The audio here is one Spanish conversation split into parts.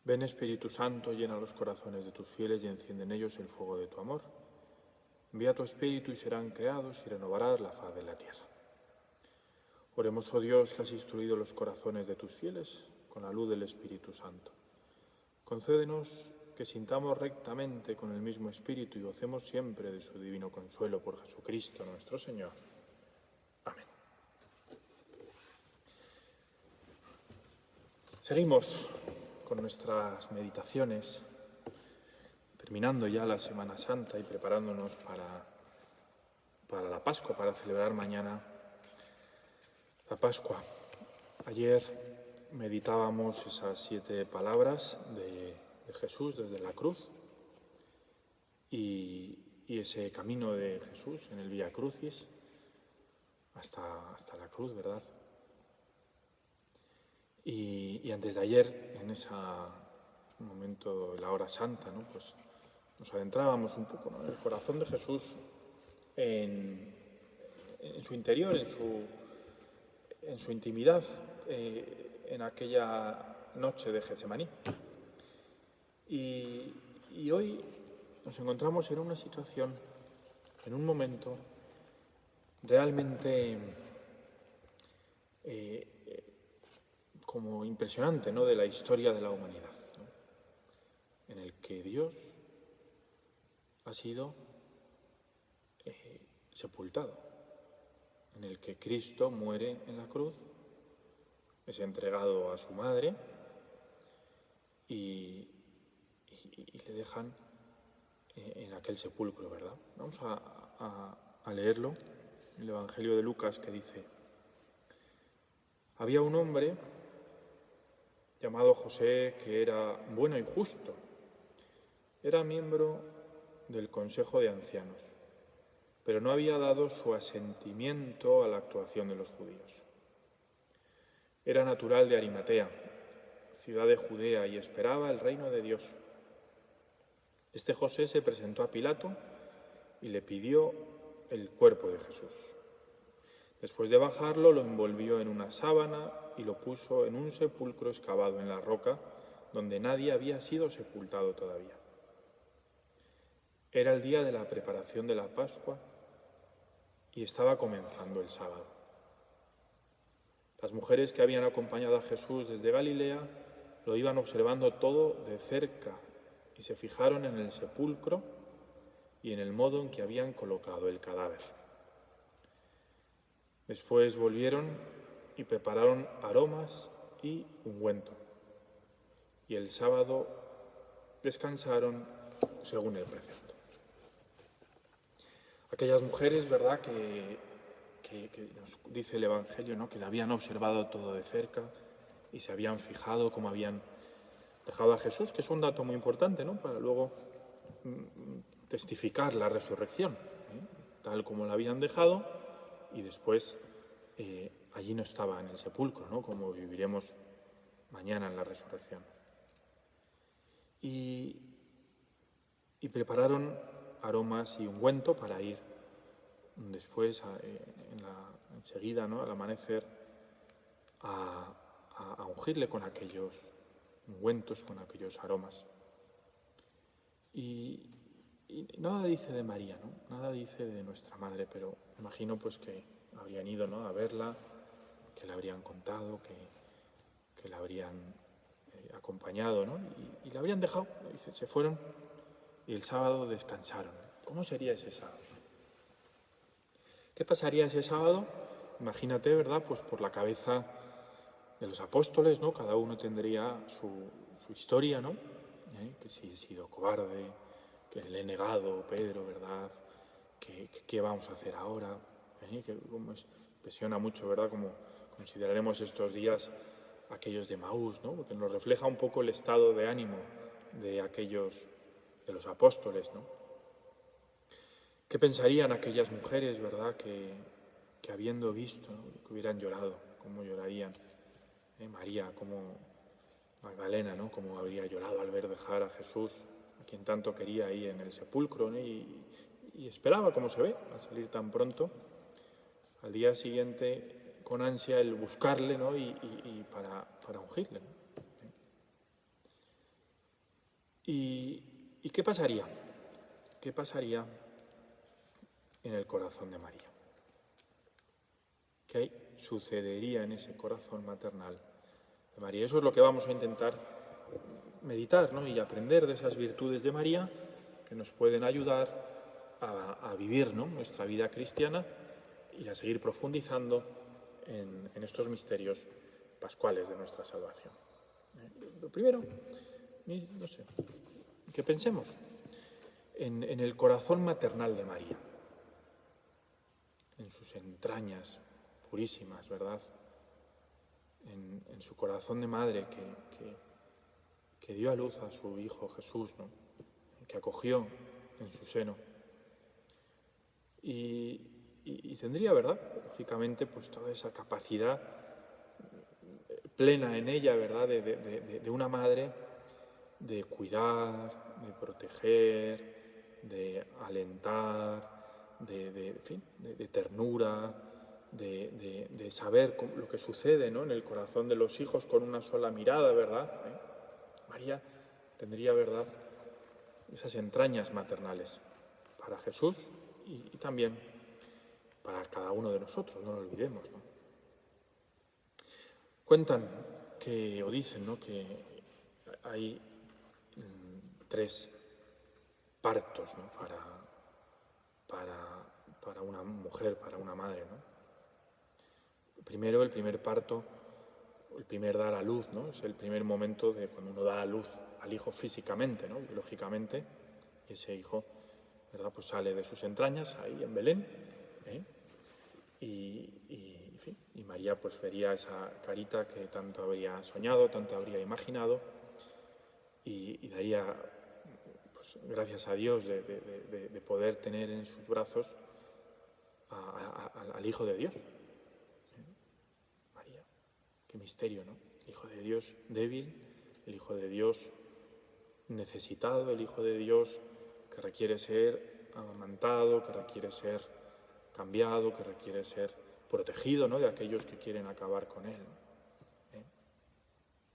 Ven Espíritu Santo, llena los corazones de tus fieles y enciende en ellos el fuego de tu amor. Envía tu Espíritu y serán creados y renovarás la faz de la tierra. Oremos, oh Dios, que has instruido los corazones de tus fieles con la luz del Espíritu Santo. Concédenos que sintamos rectamente con el mismo Espíritu y gocemos siempre de su divino consuelo por Jesucristo nuestro Señor. Amén. Seguimos con nuestras meditaciones, terminando ya la Semana Santa y preparándonos para la Pascua, para celebrar mañana la Pascua. Ayer meditábamos esas 7 palabras de Jesús desde la cruz y ese camino de Jesús en el Vía Crucis hasta la cruz, ¿verdad? Y antes de ayer, en ese momento de la hora santa, ¿no? Pues nos adentrábamos un poco, ¿no?, en el corazón de Jesús, en su interior, en su intimidad, en aquella noche de Getsemaní. Y hoy nos encontramos en una situación, en un momento realmente como impresionante, ¿no?, de la historia de la humanidad, ¿no?, en el que Dios ha sido sepultado, en el que Cristo muere en la cruz, es entregado a su madre y le dejan en aquel sepulcro, ¿verdad? Vamos a leerlo, el Evangelio de Lucas, que dice: había un hombre llamado José que era bueno y justo. Era miembro del Consejo de Ancianos, pero no había dado su asentimiento a la actuación de los judíos. Era natural de Arimatea, ciudad de Judea, y esperaba el reino de Dios. Este José se presentó a Pilato y le pidió el cuerpo de Jesús. Después de bajarlo, lo envolvió en una sábana y lo puso en un sepulcro excavado en la roca, donde nadie había sido sepultado todavía. Era el día de la preparación de la Pascua y estaba comenzando el sábado. Las mujeres que habían acompañado a Jesús desde Galilea lo iban observando todo de cerca y se fijaron en el sepulcro y en el modo en que habían colocado el cadáver. Después volvieron y prepararon aromas y ungüento. Y el sábado descansaron según el precepto. Aquellas mujeres, ¿verdad?, que nos dice el Evangelio, ¿no?, que la habían observado todo de cerca y se habían fijado cómo habían dejado a Jesús, que es un dato muy importante, ¿no?, para luego testificar la resurrección, tal como la habían dejado, y después allí no estaba en el sepulcro, ¿no?, como viviremos mañana en la resurrección. Y prepararon aromas y ungüento para ir después, enseguida, ¿no?, al amanecer, a ungirle con aquellos ungüentos, con aquellos aromas. Y nada dice de María, ¿no?, nada dice de nuestra madre, pero imagino pues que habrían ido, ¿no?, a verla, que le habrían contado, que la habrían acompañado, ¿no?, y la habrían dejado. Se fueron y el sábado descansaron. ¿Cómo sería ese sábado? ¿Qué pasaría ese sábado? Imagínate, ¿verdad?, pues por la cabeza de los apóstoles, ¿no? Cada uno tendría su historia, ¿no? Que si he sido cobarde, que le he negado, Pedro, ¿verdad? ¿Qué vamos a hacer ahora? Que como impresiona mucho, ¿verdad?, como consideraremos estos días aquellos de Maús, ¿no?, porque nos refleja un poco el estado de ánimo de los apóstoles, ¿no? ¿Qué pensarían aquellas mujeres, verdad, que habiendo visto, ¿no?, que hubieran llorado? ¿Cómo llorarían? María, como Magdalena, ¿no?, cómo habría llorado al ver dejar a Jesús, a quien tanto quería, ahí en el sepulcro, ¿no?, y esperaba, como se ve, al salir tan pronto, al día siguiente, con ansia, el buscarle, ¿no?, y para ungirle, ¿no? ¿Y qué pasaría? ¿Qué pasaría en el corazón de María? ¿Qué sucedería en ese corazón maternal de María? Eso es lo que vamos a intentar meditar, ¿no? Y aprender de esas virtudes de María que nos pueden ayudar a vivir, ¿no?, nuestra vida cristiana y a seguir profundizando en estos misterios pascuales de nuestra salvación. Lo primero, no sé, que pensemos en el corazón maternal de María, en sus entrañas purísimas, ¿verdad? En su corazón de madre que dio a luz a su Hijo Jesús, ¿no?, que acogió en su seno. Y tendría, ¿verdad?, lógicamente, pues toda esa capacidad plena en ella, ¿verdad?, de una madre, de cuidar, de proteger, de alentar, de ternura, de saber lo que sucede, ¿no?, en el corazón de los hijos con una sola mirada, ¿verdad? María tendría, ¿verdad?, esas entrañas maternales para Jesús y también para cada uno de nosotros, no lo olvidemos, ¿no? Cuentan o dicen, ¿no?, que hay 3 partos, ¿no?, para una mujer, para una madre, ¿no? Primero, el primer parto, el primer dar a luz, ¿no?, es el primer momento de cuando uno da a luz al hijo físicamente, ¿no?, biológicamente, y ese hijo, ¿verdad?, pues sale de sus entrañas ahí en Belén, y María pues vería esa carita que tanto habría soñado, tanto habría imaginado, y daría pues gracias a Dios de poder tener en sus brazos al Hijo de Dios. María, qué misterio, ¿no? El Hijo de Dios débil, el Hijo de Dios necesitado, el Hijo de Dios que requiere ser amamantado, que requiere ser cambiado, que requiere ser protegido, ¿no?, de aquellos que quieren acabar con él.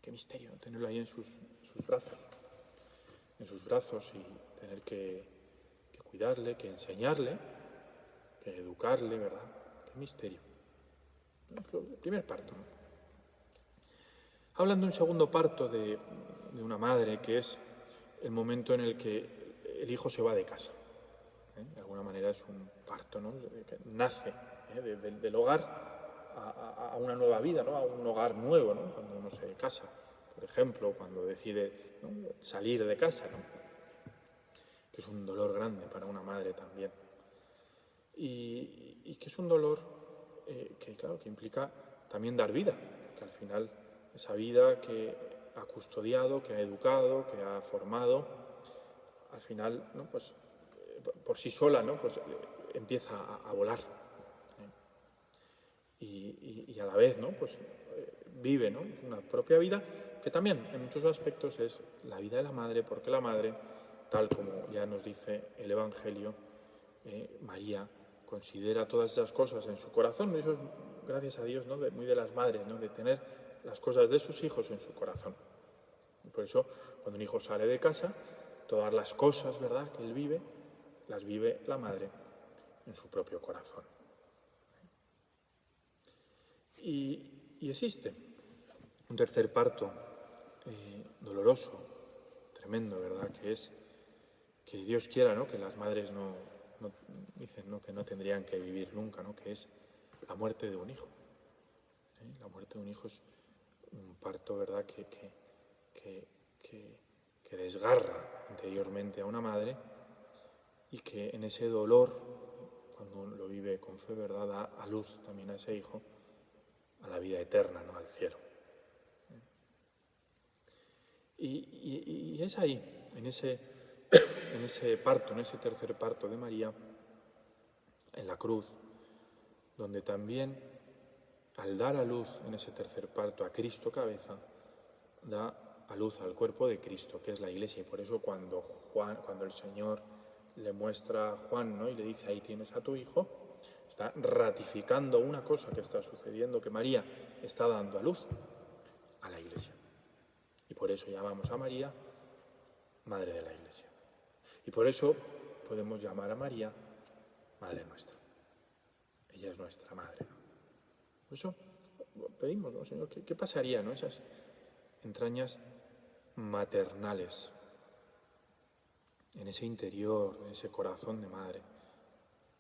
Qué misterio, ¿no?, tenerlo ahí en sus brazos y tener que cuidarle, que enseñarle, que educarle, ¿verdad? Qué misterio. El primer parto, ¿no? Hablan de un segundo parto de una madre, que es el momento en el que el hijo se va de casa. De alguna manera es un parto, ¿no?, que nace del hogar a una nueva vida, ¿no?, a un hogar nuevo, ¿no?, cuando uno se casa, por ejemplo, cuando decide, ¿no?, salir de casa, ¿no?, que es un dolor grande para una madre también. Y que es un dolor que, claro, que implica también dar vida, que al final esa vida que ha custodiado, que ha educado, que ha formado, al final, ¿no?, pues por sí sola, ¿no?, pues empieza a volar. Y a la vez, ¿no?, pues vive, ¿no?, una propia vida que también en muchos aspectos es la vida de la madre, porque la madre, tal como ya nos dice el Evangelio, María considera todas esas cosas en su corazón, y eso es gracias a Dios, ¿no?, muy de las madres, ¿no?, de tener las cosas de sus hijos en su corazón. Y por eso, cuando un hijo sale de casa, todas las cosas, ¿verdad?, que él vive, las vive la madre en su propio corazón. Y existe un tercer parto doloroso, tremendo, ¿verdad?, que es que Dios quiera, ¿no?, que las madres no dicen, ¿no?, que no tendrían que vivir nunca, ¿no?, que es la muerte de un hijo. La muerte de un hijo es un parto, ¿verdad?, que desgarra interiormente a una madre y que en ese dolor, cuando lo vive con fe, ¿verdad?, da a luz también a ese hijo, a la vida eterna, ¿no?, al cielo. Y es ahí, en ese parto, en ese tercer parto de María, en la cruz, donde también, al dar a luz en ese tercer parto a Cristo cabeza, da a luz al cuerpo de Cristo, que es la Iglesia. Y por eso cuando el Señor le muestra a Juan, ¿no?, y le dice, ahí tienes a tu hijo, está ratificando una cosa que está sucediendo, que María está dando a luz a la Iglesia. Y por eso llamamos a María Madre de la Iglesia. Y por eso podemos llamar a María Madre nuestra. Ella es nuestra Madre. Por eso pedimos, ¿no, Señor? ¿Qué pasaría, ¿no? Esas entrañas maternales, en ese interior, en ese corazón de madre,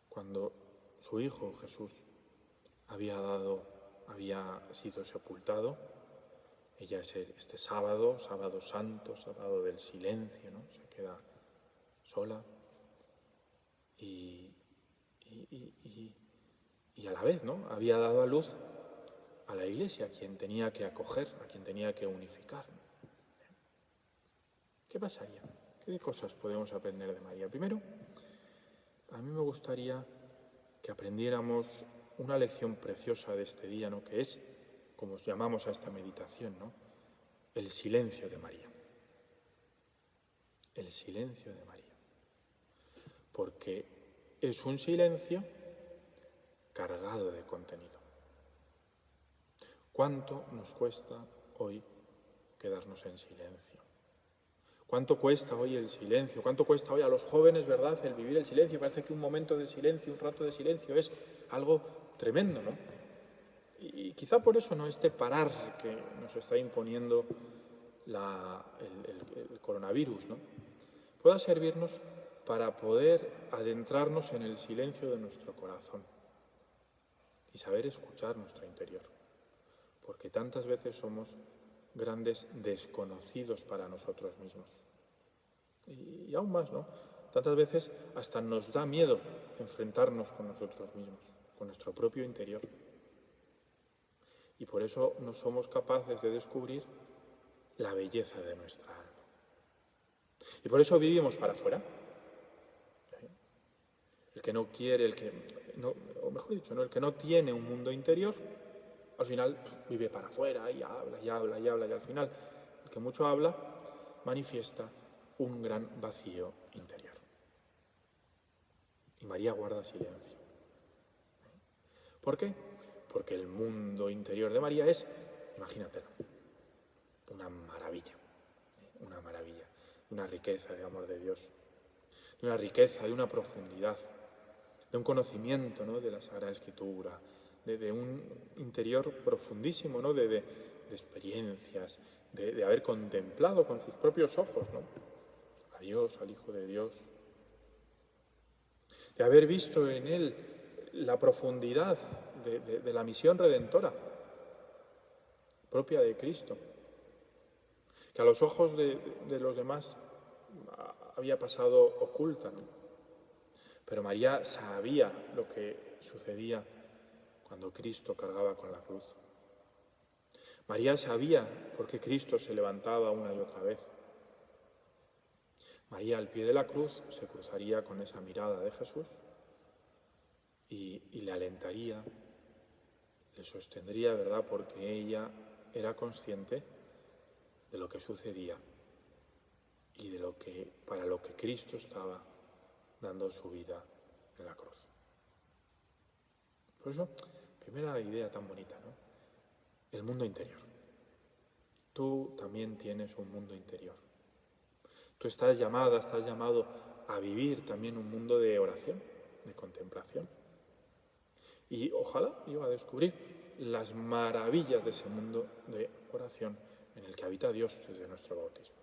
cuando su Hijo Jesús había sido sepultado. Ella este sábado, sábado santo, sábado del silencio, ¿no? Se queda sola y a la vez, ¿no? Había dado a luz a la Iglesia, a quien tenía que acoger, a quien tenía que unificar, ¿no? ¿Qué pasaría? ¿Qué cosas podemos aprender de María? Primero, a mí me gustaría que aprendiéramos una lección preciosa de este día, ¿no? Que es, como llamamos a esta meditación, ¿no? El silencio de María. El silencio de María. Porque es un silencio cargado de contenido. ¿Cuánto nos cuesta hoy quedarnos en silencio? ¿Cuánto cuesta hoy el silencio? ¿Cuánto cuesta hoy a los jóvenes, verdad, el vivir el silencio? Parece que un momento de silencio, un rato de silencio es algo tremendo, ¿no? Y quizá por eso, ¿no? Este parar que nos está imponiendo el coronavirus, ¿no? Pueda servirnos para poder adentrarnos en el silencio de nuestro corazón y saber escuchar nuestro interior. Porque tantas veces somos grandes desconocidos para nosotros mismos. Y aún más, ¿no? Tantas veces hasta nos da miedo enfrentarnos con nosotros mismos, con nuestro propio interior. Y por eso no somos capaces de descubrir la belleza de nuestra alma. Y por eso vivimos para afuera. El que no quiere, o mejor dicho, ¿no? El que no tiene un mundo interior, al final vive para afuera y habla y habla y habla, y al final el que mucho habla manifiesta un gran vacío interior. Y María guarda silencio. ¿Por qué? Porque el mundo interior de María es, imagínatelo, una maravilla, una riqueza de amor de Dios, de una riqueza, de una profundidad, de un conocimiento, ¿no? De la Sagrada Escritura, de un interior profundísimo, ¿no? de experiencias, de haber contemplado con sus propios ojos, ¿no? A Dios, al Hijo de Dios, de haber visto en Él la profundidad de la misión redentora propia de Cristo, que a los ojos de los demás había pasado oculta, ¿no? Pero María sabía lo que sucedía cuando Cristo cargaba con la cruz. María sabía por qué Cristo se levantaba una y otra vez. María al pie de la cruz se cruzaría con esa mirada de Jesús y le alentaría, le sostendría, ¿verdad? Porque ella era consciente de lo que sucedía y de para lo que Cristo estaba dando su vida en la cruz. Por eso, primera idea tan bonita, ¿no? El mundo interior. Tú también tienes un mundo interior. Tú estás llamado a vivir también un mundo de oración, de contemplación. Y ojalá iba a descubrir las maravillas de ese mundo de oración en el que habita Dios desde nuestro bautismo.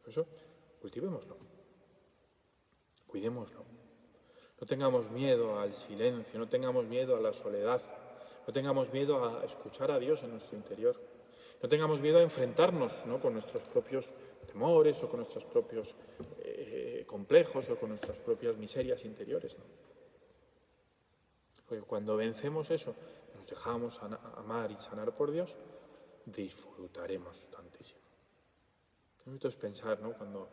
Por eso, cultivémoslo, cuidémoslo. No tengamos miedo al silencio, no tengamos miedo a la soledad, no tengamos miedo a escuchar a Dios en nuestro interior, no tengamos miedo a enfrentarnos, ¿no? Con nuestros propios temores o con nuestros propios complejos o con nuestras propias miserias interiores, ¿no? Porque cuando vencemos eso, nos dejamos amar y sanar por Dios, disfrutaremos tantísimo. Qué bonito es pensar, ¿no? Cuando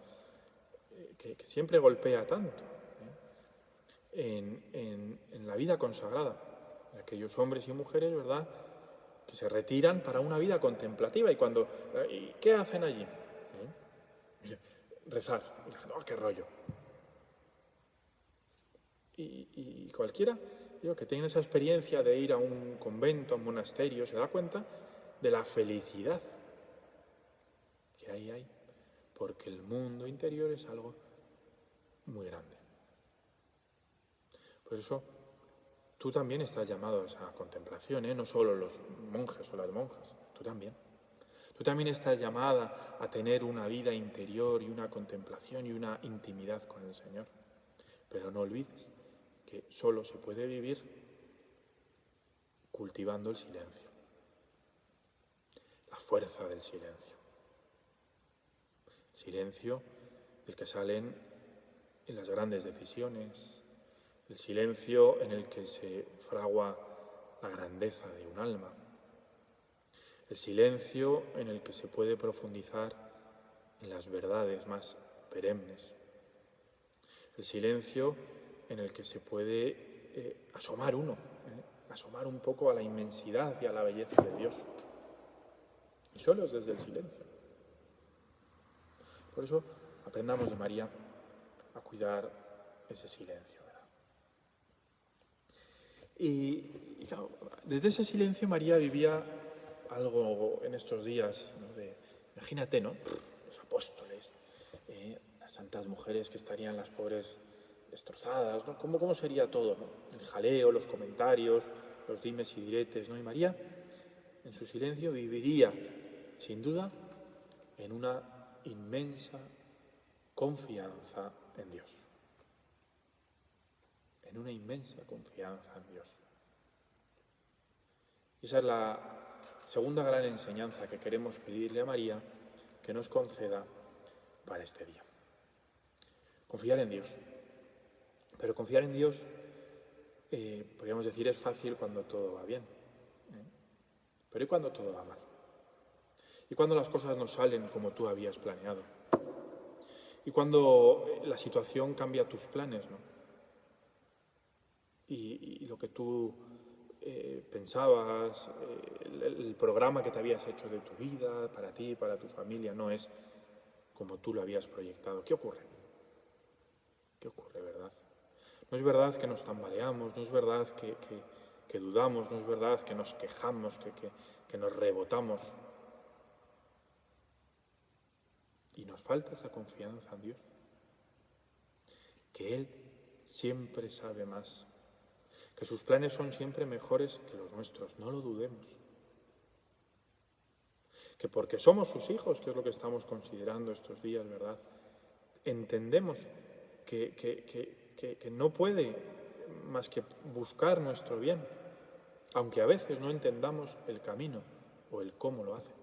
que siempre golpea tanto, en la vida consagrada, de aquellos hombres y mujeres, ¿verdad?, que se retiran para una vida contemplativa. ¿Y qué hacen allí? Rezar. Y la gente, ¡oh, qué rollo! Y cualquiera, digo, que tenga esa experiencia de ir a un convento, a un monasterio, se da cuenta de la felicidad que que ahí hay, porque el mundo interior es algo muy grande. Por eso tú también estás llamado a esa contemplación, no solo los monjes o las monjas, tú también. Tú también estás llamada a tener una vida interior y una contemplación y una intimidad con el Señor. Pero no olvides que solo se puede vivir cultivando el silencio, la fuerza del silencio. Silencio del que salen en las grandes decisiones, el silencio en el que se fragua la grandeza de un alma, el silencio en el que se puede profundizar en las verdades más perennes, el silencio en el que se puede asomar asomar un poco a la inmensidad y a la belleza de Dios. Y solo es desde el silencio. Por eso aprendamos de María a cuidar ese silencio, ¿verdad? Y claro, desde ese silencio María vivía algo en estos días, ¿no? Imagínate, ¿no? Los apóstoles, las santas mujeres que estarían las pobres destrozadas, ¿no? ¿Cómo sería todo, ¿no? El jaleo, los comentarios, los dimes y diretes, ¿no? Y María, en su silencio, viviría, sin duda, en una inmensa confianza en Dios. En una inmensa confianza en Dios. Y esa es la segunda gran enseñanza que queremos pedirle a María que nos conceda para este día. Confiar en Dios. Pero confiar en Dios, podríamos decir, es fácil cuando todo va bien. Pero ¿y cuando todo va mal? ¿Y cuando las cosas no salen como tú habías planeado? ¿Y cuando la situación cambia tus planes, ¿no? Y lo que tú pensabas, el programa que te habías hecho de tu vida, para ti, para tu familia, no es como tú lo habías proyectado. ¿Qué ocurre? ¿Qué ocurre, verdad? No es verdad que nos tambaleamos, no es verdad que dudamos, no es verdad que nos quejamos, que nos rebotamos. Y nos falta esa confianza en Dios. Que Él siempre sabe más. Que sus planes son siempre mejores que los nuestros. No lo dudemos. Que porque somos sus hijos, que es lo que estamos considerando estos días, ¿verdad? Entendemos que no puede más que buscar nuestro bien, aunque a veces no entendamos el camino o el cómo lo hace.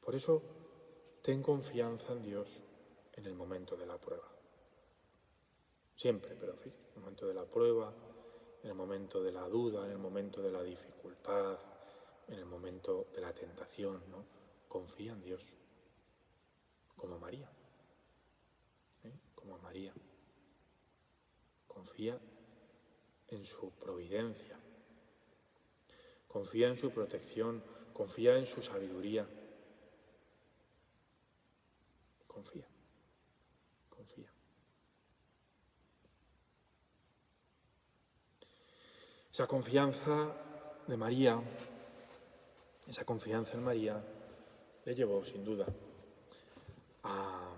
Por eso, ten confianza en Dios en el momento de la prueba. Siempre, pero en fin, en el momento de la prueba, en el momento de la duda, en el momento de la dificultad, en el momento de la tentación, ¿no? Confía en Dios, como María, como María. Confía en su providencia, confía en su protección, confía en su sabiduría. Confía. Esa confianza de María, esa confianza en María, le llevó sin duda a,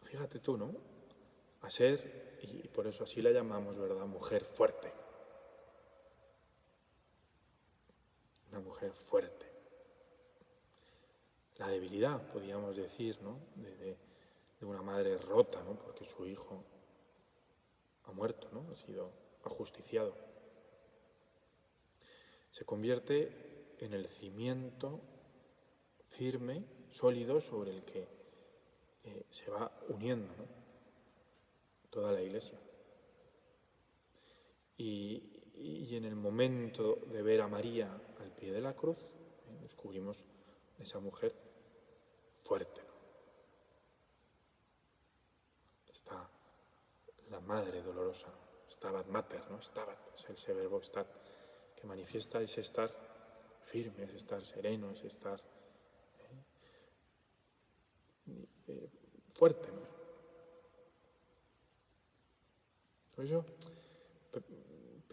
fíjate tú, ¿no? A ser, y por eso así la llamamos, ¿verdad? Mujer fuerte. Una mujer fuerte. La debilidad, podríamos decir, ¿no? De una madre rota, ¿no? Porque su hijo ha muerto, ¿no? Ha sido ajusticiado. Se convierte en el cimiento firme, sólido, sobre el que se va uniendo, ¿no? Toda la Iglesia. Y en el momento de ver a María al pie de la cruz, descubrimos esa mujer fuerte, ¿no? Está la Madre Dolorosa, Stabat Mater, ¿no? Stabat es ese verbo estar, que manifiesta ese estar firme, ese estar sereno, ese estar fuerte, ¿no? Por eso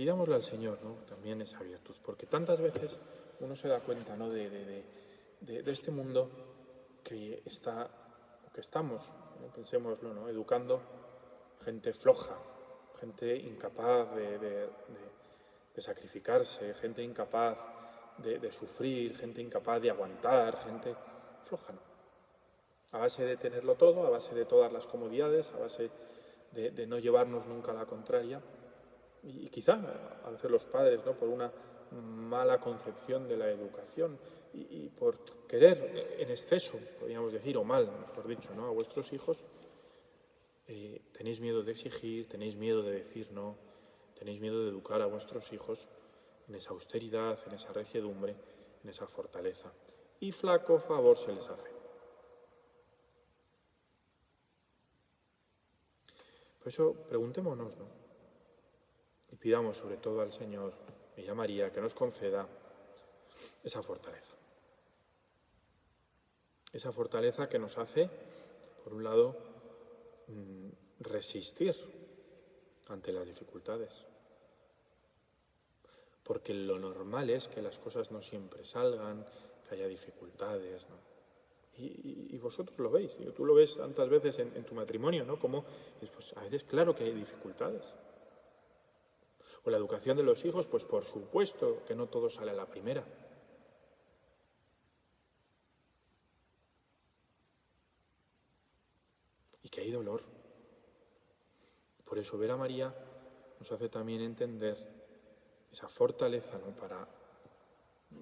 pidámosle al Señor, ¿no?, también esa virtud, porque tantas veces uno se da cuenta, ¿no?, de este mundo que estamos, ¿no?, pensémoslo, ¿no?, educando gente floja, gente incapaz de sacrificarse, gente incapaz de sufrir, gente incapaz de aguantar, gente floja, ¿no? A base de tenerlo todo, a base de todas las comodidades, a base de no llevarnos nunca a la contraria. Y quizá a veces los padres, ¿no?, por una mala concepción de la educación y por querer en exceso, podríamos decir, o mal, mejor dicho, ¿no?, a vuestros hijos, tenéis miedo de exigir, tenéis miedo de decir no, tenéis miedo de educar a vuestros hijos en esa austeridad, en esa reciedumbre, en esa fortaleza. Y flaco favor se les hace. Por eso preguntémonos, ¿no?, y pidamos sobre todo al Señor y a María que nos conceda esa fortaleza. Esa fortaleza que nos hace, por un lado, resistir ante las dificultades. Porque lo normal es que las cosas no siempre salgan, que haya dificultades, ¿no? Y vosotros lo veis, tú lo ves tantas veces en tu matrimonio, ¿no? Como, pues a veces claro que hay dificultades. O la educación de los hijos, pues por supuesto que no todo sale a la primera. Y que hay dolor. Por eso ver a María nos hace también entender esa fortaleza, ¿no?,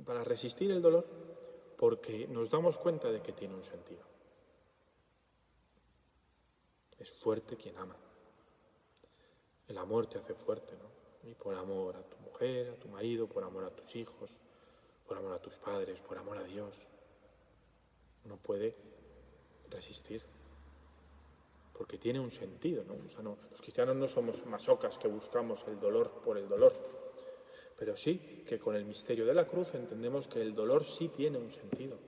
para resistir el dolor, porque nos damos cuenta de que tiene un sentido. Es fuerte quien ama. El amor te hace fuerte, ¿no? Y por amor a tu mujer, a tu marido, por amor a tus hijos, por amor a tus padres, por amor a Dios, uno puede resistir. Porque tiene un sentido, ¿no? O sea, los cristianos no somos masocas que buscamos el dolor por el dolor, pero sí que con el misterio de la cruz entendemos que el dolor sí tiene un sentido.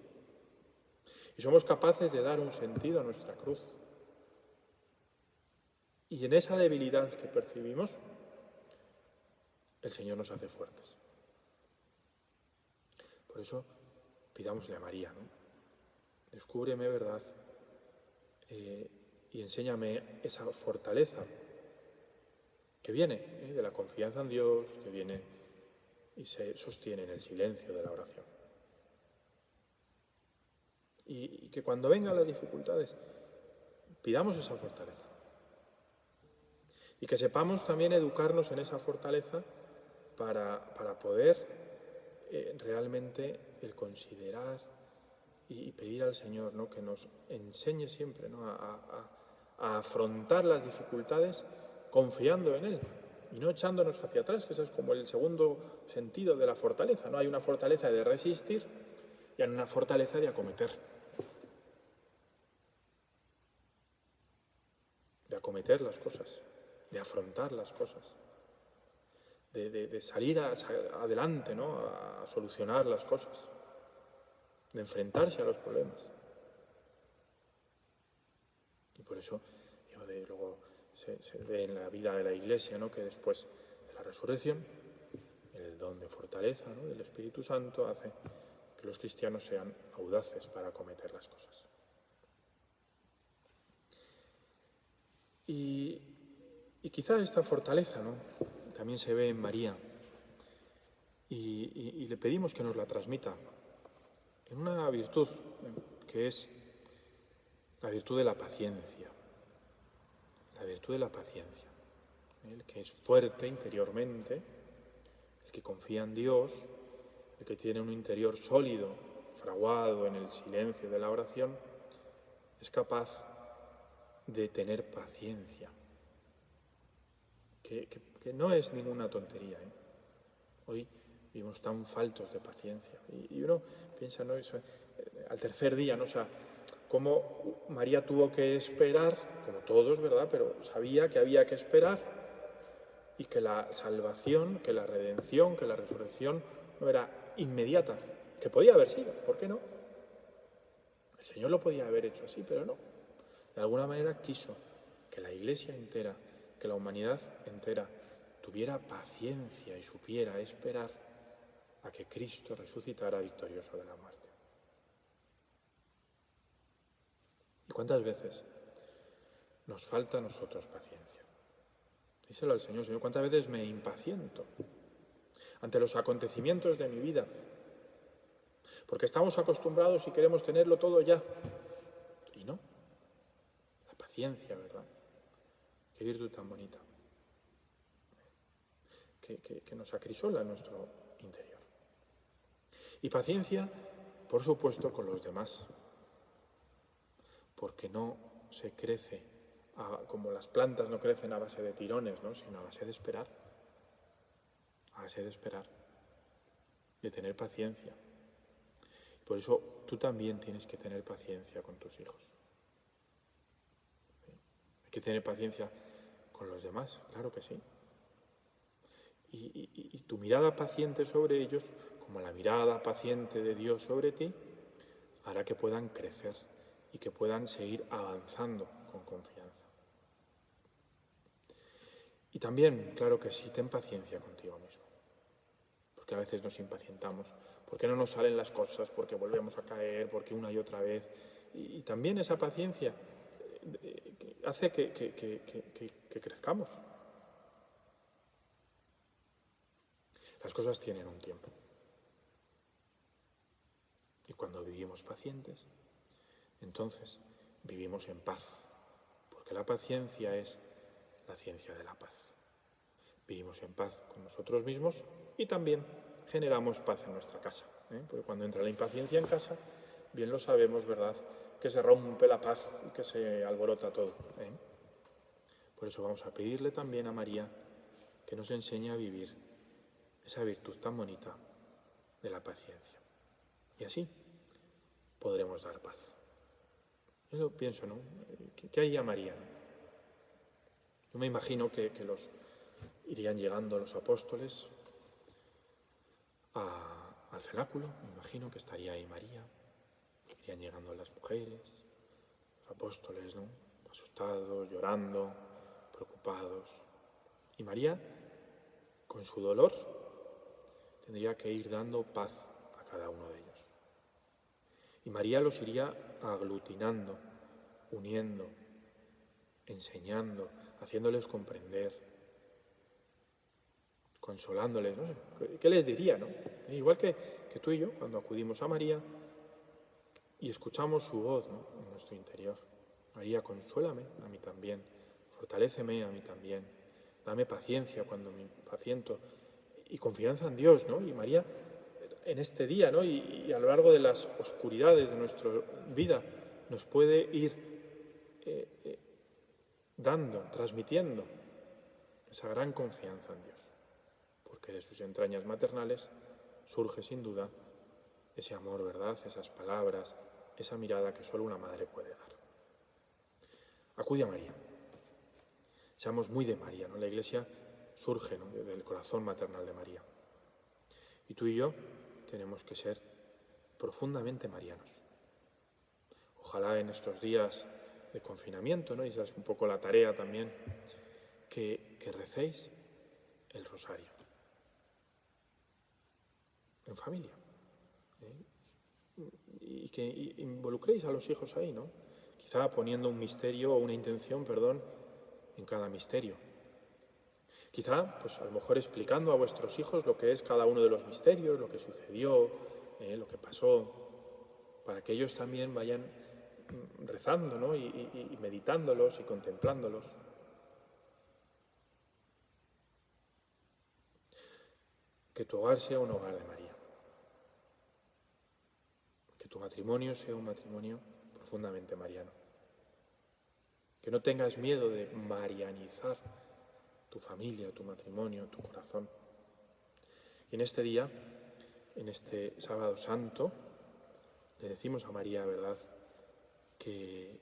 Y somos capaces de dar un sentido a nuestra cruz. Y en esa debilidad que percibimos, el Señor nos hace fuertes. Por eso pidámosle a María, ¿no? Descúbreme, ¿verdad?, y enséñame esa fortaleza que viene de la confianza en Dios, que viene y se sostiene en el silencio de la oración. Y que cuando vengan las dificultades, pidamos esa fortaleza. Y que sepamos también educarnos en esa fortaleza para poder realmente el considerar y pedir al Señor, ¿no?, que nos enseñe siempre, ¿no?, a afrontar las dificultades confiando en Él y no echándonos hacia atrás, que ese es como el segundo sentido de la fortaleza, ¿no? Hay una fortaleza de resistir y hay una fortaleza de acometer. De acometer las cosas, de afrontar las cosas, de salir adelante, ¿no?, a solucionar las cosas, de enfrentarse a los problemas. Y por eso luego se ve en la vida de la Iglesia, ¿no?, que después de la resurrección, el don de fortaleza, ¿no?, del Espíritu Santo hace que los cristianos sean audaces para acometer las cosas. Y quizá esta fortaleza, ¿no?, también se ve en María y le pedimos que nos la transmita en una virtud que es la virtud de la paciencia. La virtud de la paciencia. El que es fuerte interiormente, el que confía en Dios, el que tiene un interior sólido, fraguado en el silencio de la oración, es capaz de tener paciencia. Que no es ninguna tontería, ¿eh? Hoy vivimos tan faltos de paciencia. Y uno piensa, ¿no?, eso, al tercer día, ¿no? O sea, cómo María tuvo que esperar, como todos, ¿verdad?, pero sabía que había que esperar y que la salvación, que la redención, que la resurrección no era inmediata, que podía haber sido, ¿por qué no? El Señor lo podía haber hecho así, pero no. De alguna manera quiso que la Iglesia entera, que la humanidad entera tuviera paciencia y supiera esperar a que Cristo resucitara victorioso de la muerte. ¿Y cuántas veces nos falta a nosotros paciencia? Díselo al Señor: Señor, ¿cuántas veces me impaciento ante los acontecimientos de mi vida? Porque estamos acostumbrados y queremos tenerlo todo ya. Y no. La paciencia, ¿verdad? Qué virtud tan bonita. Que nos acrisola en nuestro interior. Y paciencia, por supuesto, con los demás. Porque no se crece como las plantas no crecen a base de tirones, ¿no? Sino a base de esperar. A base de esperar. De tener paciencia. Por eso tú también tienes que tener paciencia con tus hijos. ¿Sí? Hay que tener paciencia con los demás, claro que sí. Y tu mirada paciente sobre ellos, como la mirada paciente de Dios sobre ti, hará que puedan crecer y que puedan seguir avanzando con confianza. Y también, claro que sí, ten paciencia contigo mismo. Porque a veces nos impacientamos, porque no nos salen las cosas, porque volvemos a caer, porque una y otra vez. Y también esa paciencia hace que crezcamos. Las cosas tienen un tiempo. Y cuando vivimos pacientes, entonces vivimos en paz, porque la paciencia es la ciencia de la paz. Vivimos en paz con nosotros mismos y también generamos paz en nuestra casa. Porque cuando entra la impaciencia en casa, bien lo sabemos, ¿verdad?, que se rompe la paz y que se alborota todo. Por eso vamos a pedirle también a María que nos enseñe a vivir esa virtud tan bonita de la paciencia. Y así podremos dar paz. Yo lo pienso, ¿no? ¿Qué haría María? Yo me imagino que irían llegando los apóstoles al cenáculo. Me imagino que estaría ahí María. Irían llegando las mujeres, los apóstoles, ¿no? Asustados, llorando, preocupados. Y María, con su dolor, tendría que ir dando paz a cada uno de ellos. Y María los iría aglutinando, uniendo, enseñando, haciéndoles comprender, consolándoles, no sé, ¿qué les diría, no? Igual que tú y yo, cuando acudimos a María y escuchamos su voz, ¿no?, en nuestro interior. María, consuélame a mí también, fortaléceme a mí también, dame paciencia cuando me impaciento y confianza en Dios, ¿no? Y María, en este día, ¿no?, y a lo largo de las oscuridades de nuestra vida, nos puede ir dando, transmitiendo esa gran confianza en Dios, porque de sus entrañas maternales surge sin duda ese amor, ¿verdad?, esas palabras, esa mirada que solo una madre puede dar. Acude a María. Seamos muy de María, ¿no? La Iglesia surge, ¿no?, del corazón maternal de María. Y tú y yo tenemos que ser profundamente marianos. Ojalá en estos días de confinamiento, ¿no?, y esa es un poco la tarea también, que recéis el rosario. En familia. Y que involucréis a los hijos ahí, ¿no? Quizá poniendo un misterio o una intención, en cada misterio. Quizá, pues a lo mejor explicando a vuestros hijos lo que es cada uno de los misterios, lo que sucedió, lo que pasó, para que ellos también vayan rezando, ¿no?, y meditándolos y contemplándolos. Que tu hogar sea un hogar de María. Que tu matrimonio sea un matrimonio profundamente mariano. Que no tengas miedo de marianizar tu familia, tu matrimonio, tu corazón. Y en este día, en este sábado santo, le decimos a María, ¿verdad?, que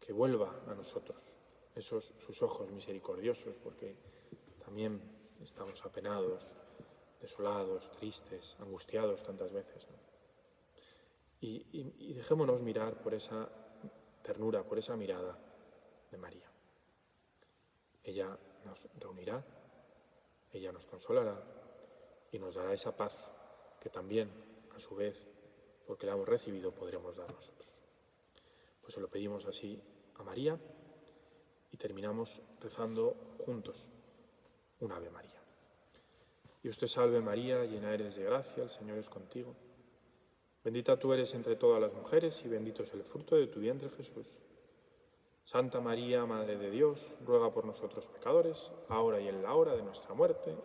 vuelva a nosotros sus ojos misericordiosos, porque también estamos apenados, desolados, tristes, angustiados tantas veces, ¿no? Y dejémonos mirar por esa ternura, por esa mirada de María. Ella nos reunirá, ella nos consolará y nos dará esa paz que también, a su vez, porque la hemos recibido, podremos dar nosotros. Pues se lo pedimos así a María y terminamos rezando juntos un Ave María. Dios te salve María, llena eres de gracia, el Señor es contigo. Bendita tú eres entre todas las mujeres y bendito es el fruto de tu vientre Jesús. Santa María, Madre de Dios, ruega por nosotros pecadores, ahora y en la hora de nuestra muerte.